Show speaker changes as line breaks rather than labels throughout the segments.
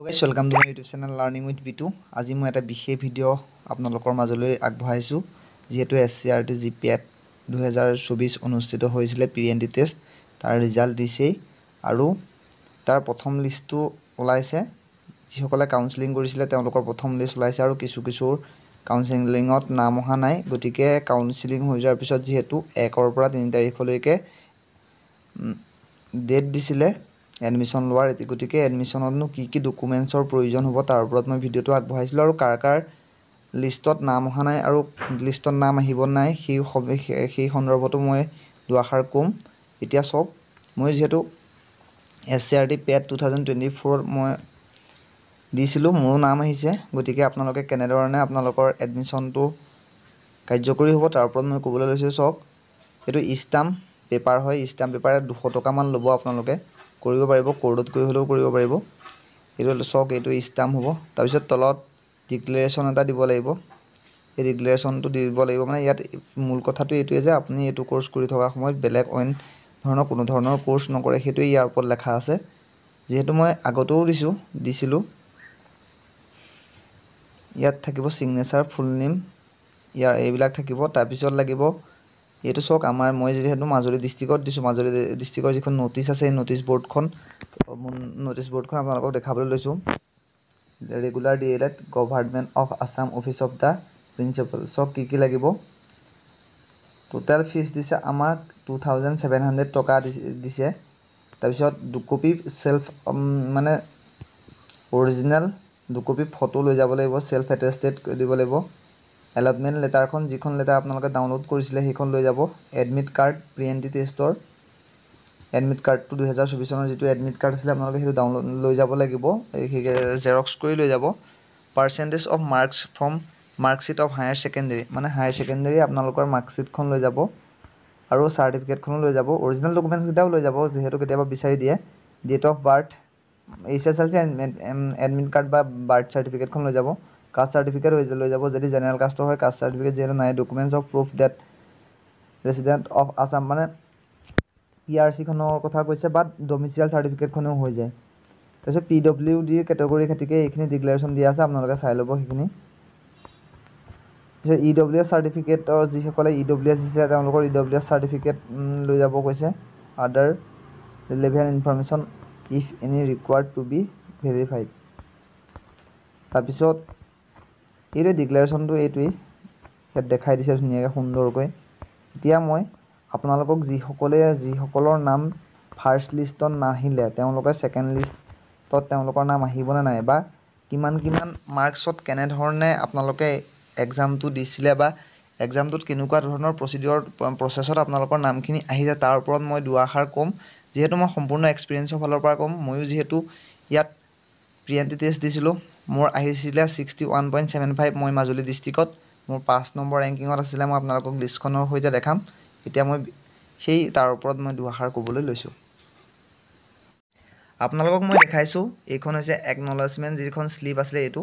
Guys welcome to my YouTube channel learning with Bitu. আজি মই এটা বিশেষ ভিডিঅ' আপোনালোকৰ মাজলৈ আগবঢ়াইছোঁ। যিহেতু SCRT GPAT 2024 অনুষ্ঠিত হৈছিলে PNT টেষ্ট, তাৰ ৰিজাল্ট দিছেই আৰু তাৰ প্ৰথম লিষ্টটো ওলাইছে। যিসকলে কাউন্সেলিং কৰিছিলে তেওঁলোকৰ প্ৰথম লিষ্ট ওলাইছে আৰু কিছুৰ কাউন্সেলিঙত নাম অহা নাই। গতিকে কাউন্সেলিং হৈ যোৱাৰ পিছত যিহেতু 1 পৰা 3 তাৰিখলৈকে ডেট দিছিলে এডমিশ্যন লোৱাৰ, গতিকে এডমিশ্যনতনো কি ডকুমেণ্টছৰ প্ৰয়োজন হ'ব তাৰ ওপৰত মই ভিডিঅ'টো আগবঢ়াইছিলোঁ আৰু কাৰ লিষ্টত নাম অহা নাই আৰু লিষ্টত নাম আহিব নাই সেই সন্দৰ্ভতো মই দুআষাৰ ক'ম। এতিয়া চাওক, মই যিহেতু SCRT PAT 2024 মই দিছিলোঁ, মোৰো নাম আহিছে। গতিকে আপোনালোকে কেনেধৰণে আপোনালোকৰ এডমিশ্যনটো কাৰ্যকৰী হ'ব তাৰ ওপৰত মই ক'বলৈ লৈছোঁ। চাওক, এইটো ষ্টাম্প পেপাৰ হয়। ষ্টাম্প পেপাৰে 200 টকামান ল'ব। আপোনালোকে কৰিব পাৰিব, ক'ৰ্ডত গৈ হ'লেও কৰিব পাৰিব। এইটো চাওক, এইটো ষ্টাম্প হ'ব। তাৰপিছত তলত ডিক্লেৰেশ্যন এটা দিব লাগিব। এই ডিক্লেৰেশ্যনটো দিব লাগিব, মানে ইয়াত মূল কথাটো এইটোৱে যে আপুনি এইটো কোৰ্চ কৰি থকা সময়ত বেলেগ অইন ধৰণৰ কোনো ধৰণৰ কোৰ্চ নকৰে, সেইটোৱে ইয়াৰ ওপৰত লেখা আছে। যিহেতু মই আগতেও দিছিলোঁ। ইয়াত থাকিব ছিগনেচাৰ, ফুল নেম, ইয়াৰ এইবিলাক থাকিব। তাৰপিছত লাগিব এইটো চাওক, মই যিহেতু মাজুলী ডিষ্ট্ৰিক্টত দিছোঁ, মাজুলী ডিষ্ট্ৰিক্টৰ যিখন ন'টিচ আছে সেই ন'টিচ ব'ৰ্ডখন আপোনালোকক দেখাবলৈ লৈছোঁ। Regular DLED government of Assam office of the principal. চাওক কি লাগিব। টোটেল ফিজ দিছে আমাক 2700 টকা দিছে। তাৰপিছত 2 কপি মানে অৰিজিনেল 2 কপি ফটো লৈ যাব লাগিব। চেল্ফ এটেষ্টেড দিব লাগিব। এলটমেণ্ট লেটাৰখন, যিখন লেটাৰ আপোনালোকে ডাউনলোড কৰিছিলে সেইখন লৈ যাব। এডমিট কাৰ্ড, PNT টেষ্টৰ এডমিট কাৰ্ডটো 2024 চনৰ যিটো এডমিট কাৰ্ড আছিলে আপোনালোকে সেইটো ডাউনলোড লৈ যাব লাগিব, জেৰক্স কৰি লৈ যাব। Percentage of marks from marksheet of higher secondary, মানে হায়াৰ ছেকেণ্ডেৰী আপোনালোকৰ মাৰ্কশ্বিটখন লৈ যাব আৰু চাৰ্টিফিকেটখনো লৈ যাব। অৰিজিনেল ডকুমেণ্টছকেইটাও লৈ যাব, যিহেতু কেতিয়াবা বিচাৰি দিয়ে। Date of birth, HSLC admit card বা বাৰ্থ চাৰ্টিফিকেটখন লৈ যাব। কাষ্ট চাৰ্টিফিকেট লৈ যাব, যদি জেনেৰেল কাষ্টৰ হয়। কাষ্ট চাৰ্টিফিকেট যিহেতু নাই। Documents of proof that resident of Assam, মানে PRCখনৰ কথা কৈছে, বা ডমিচিয়েল চাৰ্টিফিকেটখনেও হৈ যায়। তাৰপিছত PWD কেটেগৰী খাতিকে এইখিনি ডিক্লেৰেশ্যন দিয়া আছে, আপোনালোকে চাই ল'ব সেইখিনি। তাৰপিছত EWS চাৰ্টিফিকেটৰ, যিসকলে EWS দিছিলে তেওঁলোকৰ EWS চাৰ্টিফিকেট লৈ যাব কৈছে। Other relevant information if any required to be verified. তাৰপিছত এইটোৱে ডিক্লেৰেশ্যনটো, এইটোৱেই ইয়াত দেখাই দিছে ধুনীয়াকৈ সুন্দৰকৈ। এতিয়া মই আপোনালোকক যিসকলৰ নাম ফাৰ্ষ্ট লিষ্টত নাহিলে তেওঁলোকে ছেকেণ্ড লিষ্টত তেওঁলোকৰ নাম আহিবনে নাই, বা কিমান মাৰ্কছত কেনেধৰণে আপোনালোকে এক্সামটো দিছিলে, বা এক্সামটোত কেনেকুৱা ধৰণৰ প্ৰচেছত আপোনালোকৰ নামখিনি আহিছে তাৰ ওপৰত মই দুআষাৰ ক'ম। যিহেতু মই সম্পূৰ্ণ এক্সপিৰিয়েঞ্চৰ ফালৰ পৰা ক'ম। ময়ো যিহেতু ইয়াত PNT টেষ্ট দিছিলোঁ, মোৰ আহিছিলে 61.75। মই মাজুলী ডিষ্ট্ৰিক্টত মোৰ 5 নম্বৰ ৰেংকিঙত আছিলে। মই আপোনালোকক লিষ্টখনৰ সৈতে দেখাম। এতিয়া মই তাৰ ওপৰত মই দুআষাৰ ক'বলৈ লৈছোঁ। আপোনালোকক মই দেখাইছোঁ, এইখন হৈছে একনলেজমেণ্ট যিখন শ্লিপ আছিলে। এইটো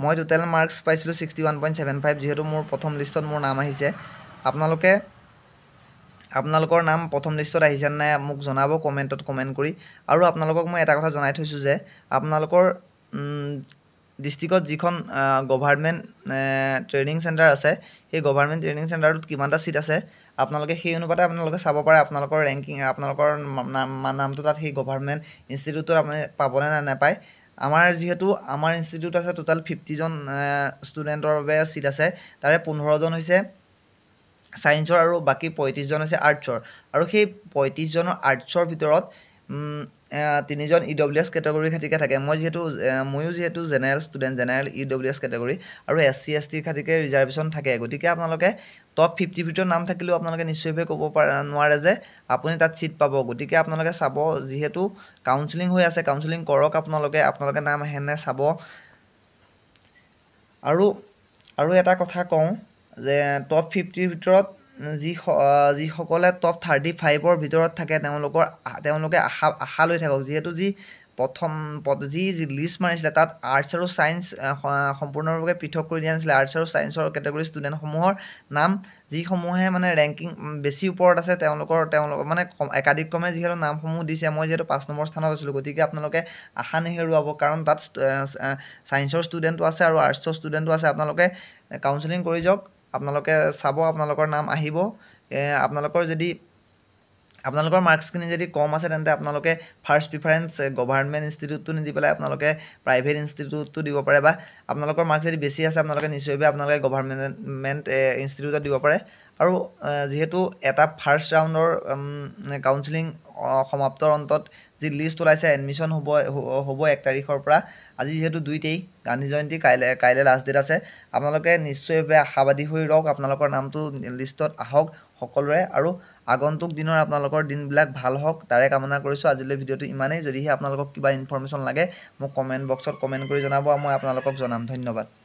মই টোটেল মাৰ্কছ পাইছিলোঁ 61.75। যিহেতু মোৰ প্ৰথম লিষ্টত মোৰ নাম আহিছে, আপোনালোকৰ নাম প্ৰথম লিষ্টত আহিছে নাই মোক জনাব কমেণ্টত কমেণ্ট কৰি। আৰু আপোনালোকক মই এটা কথা জনাই থৈছোঁ যে আপোনালোকৰ ডিষ্ট্ৰিক্টত যিখন গভাৰ্ণমেণ্ট ট্ৰেইনিং চেণ্টাৰ আছে, সেই গভাৰ্ণমেণ্ট ট্ৰেইনিং চেণ্টাৰটোত কিমানটা ছিট আছে আপোনালোকে সেই অনুপাতে আপোনালোকে চাব পাৰে। আপোনালোকৰ ৰেংকিং, আপোনালোকৰ নামটো তাত সেই গভাৰ্ণমেণ্ট ইনষ্টিটিউটত আপুনি পাবনে নে নাপায়। যিহেতু আমাৰ ইনষ্টিটিউট আছে, টোটেল 50 জন ষ্টুডেণ্টৰ বাবে ছিট আছে। তাৰে 15 জন হৈছে ছায়েন্সৰ আৰু বাকী 35 জন হৈছে আৰ্টছৰ। আৰু সেই 35 জনৰ আৰ্টছৰ ভিতৰত 3 জন EWS কেটেগৰী খাতিকে থাকে। ময়ো যিহেতু general student, general EWS category, আৰু SC ST খাতিকে ৰিজাৰ্ভেশ্যন থাকে। গতিকে আপোনালোকে টপ 50 ভিতৰত নাম থাকিলেও আপোনালোকে নিশ্চয়ভাৱে ক'ব নোৱাৰে যে আপুনি তাত ছিট পাব। গতিকে আপোনালোকে চাব, যিহেতু কাউন্সেলিং হৈ আছে, কাউন্সেলিং কৰক। আপোনালোকে নাম আহেনে চাব। আৰু এটা কথা কওঁ যে টপ 50ৰ ভিতৰত যিসকলে টপ 35ৰ ভিতৰত থাকে তেওঁলোকে আশা লৈ থাকক। যিহেতু প্ৰথম যি লিষ্ট মাৰিছিলে তাত আৰ্টছ আৰু ছায়েন্স সম্পূৰ্ণৰূপে পৃথক কৰি দিয়া নাছিলে। আৰ্টছ আৰু ছায়েন্সৰ কেটেগৰী ষ্টুডেণ্টসমূহৰ নাম যিসমূহে মানে ৰেংকিং বেছি ওপৰত আছে তেওঁলোকৰ মানে একাধিক্ৰমে যিহেতু নামসমূহ দিছে, মই যিহেতু 5 নম্বৰ স্থানত আছিলোঁ, গতিকে আপোনালোকে আশা নেহেৰুৱাব, কাৰণ তাত ছায়েন্সৰ ষ্টুডেণ্টো আছে আৰু আৰ্টছৰ ষ্টুডেণ্টো আছে। আপোনালোকে কাউন্সেলিং কৰি যাওক, আপোনালোকে চাব আপোনালোকৰ নাম আহিব। আপোনালোকৰ মাৰ্কছখিনি যদি কম আছে তেন্তে আপোনালোকে ফাৰ্ষ্ট প্ৰিফাৰেঞ্চ গভাৰ্ণমেণ্ট ইনষ্টিটিউটটো নিদি পেলাই আপোনালোকে প্ৰাইভেট ইনষ্টিটিউটটো দিব পাৰে, বা আপোনালোকৰ মাৰ্কছ যদি বেছি আছে আপোনালোকে নিশ্চয়ভাৱে আপোনালোকে গভাৰ্ণমেণ্ট ইনষ্টিটিউটত দিব পাৰে। আৰু যিহেতু এটা ফাৰ্ষ্ট ৰাউণ্ডৰ কাউন্সেলিং সমাপ্তৰ অন্তত যি লিষ্ট ওলাইছে, এডমিশ্যন হ'ব 1 তাৰিখৰ পৰা। আজি যিহেতু 2 তাৰিখ, গান্ধী জয়ন্তী, কাইলৈ লাষ্ট ডেট আছে। আপোনালোকে নিশ্চয়ভাৱে আশাবাদী হৈ ৰওক, আপোনালোকৰ নামটো লিষ্টত আহক সকলোৰে, আৰু আগন্তুক দিনৰ আপোনালোকৰ দিনবিলাক ভাল হওক তাৰে কামনা কৰিছোঁ। আজিলৈ ভিডিঅ'টো ইমানেই। যদিহে আপোনালোকক কিবা ইনফৰ্মেশ্যন লাগে মোক কমেণ্ট বক্সত কমেণ্ট কৰি জনাব, মই আপোনালোকক জনাম। ধন্যবাদ।